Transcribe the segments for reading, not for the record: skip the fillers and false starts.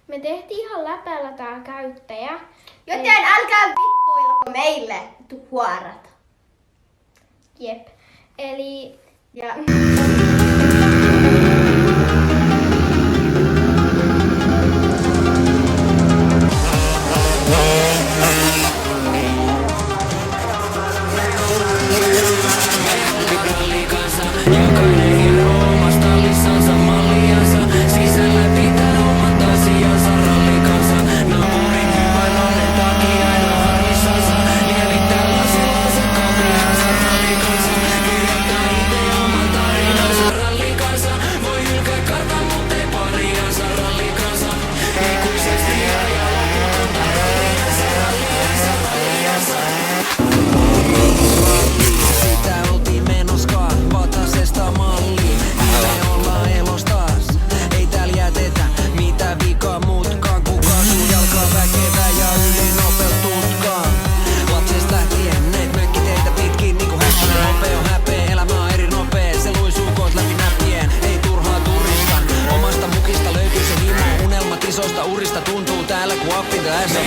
Me tehtiin ihan läpällä tää käyttäjä. Joten älkää vittuilko meille huorat. Jep. Eli... Ja... Urista tuntuu täällä kun opintoäässä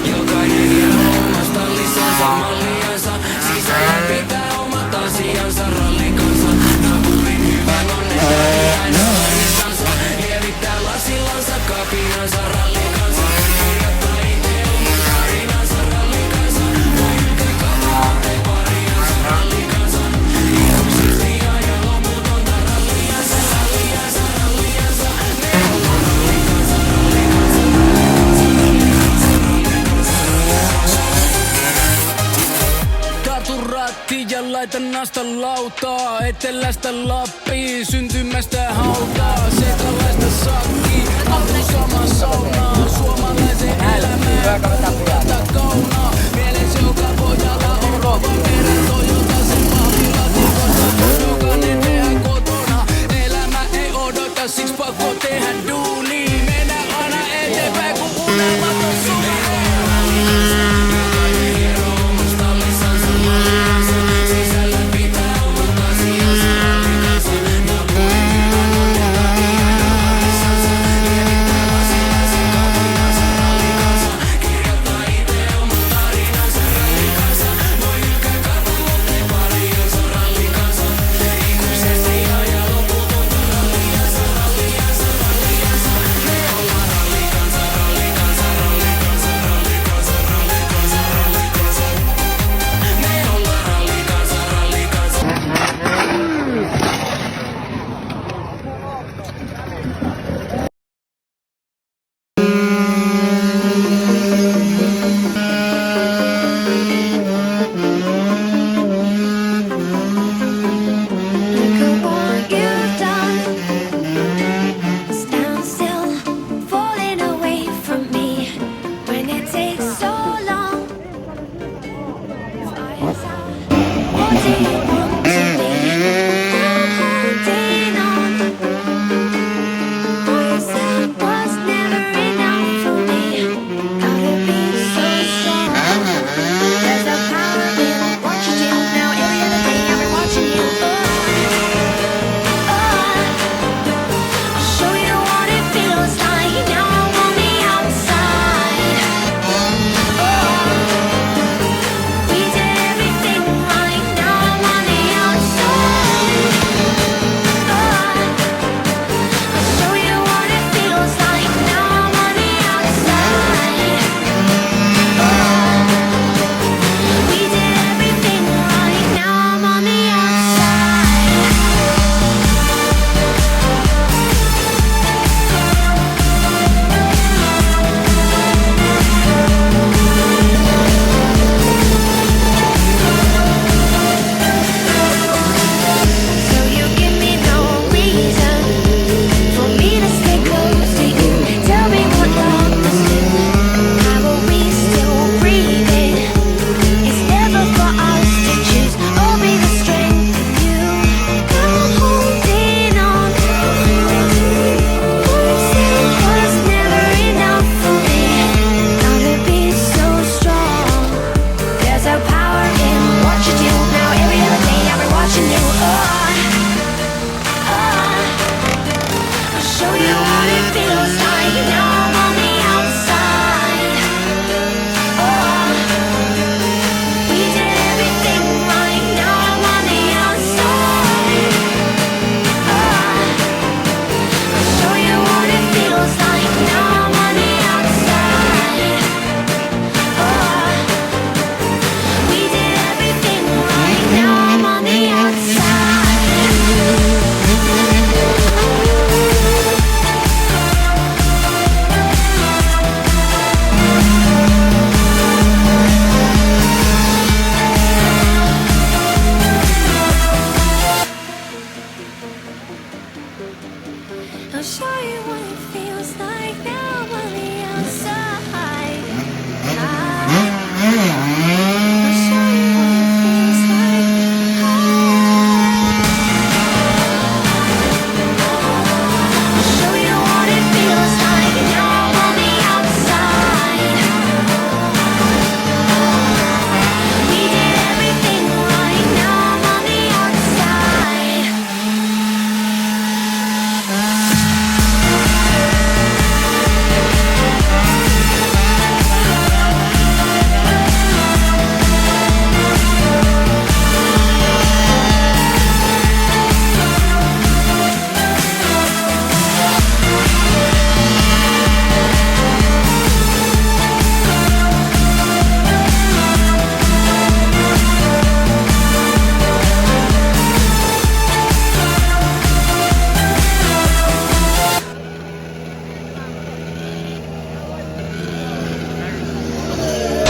jokainen vie hommasta lisänsä malliansa. Sisällä pitää omat asiansa rallikansa. Naapurin hyvän onnen takia aina harmissansa. Lievittää lasillansa kapinansa rallikansa. Kirjoittaa itse oman tarinansa rallikansa. Voi ykkä kautta pariansa rallikansa. Ikuisesti aja loputonta ralliansa. Ralliansa, ralliansa. Ratti ja laita nasta lautaa. Etelästä Lappiin, syntymästä hautaa. Sekalaista sakki, alku sama saunaa. Suomalaisen elämään tätä kaunaa. Mielessä joka pojalla on rova perä. Toyota sen mahtilatikosta. Jokainen tehdä kotona. Elämä ei odota, siksi pakko tehdä duunia. Mennään aina eteenpäin kun unelmat on suuria.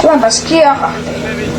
Tuonpas kiehahti.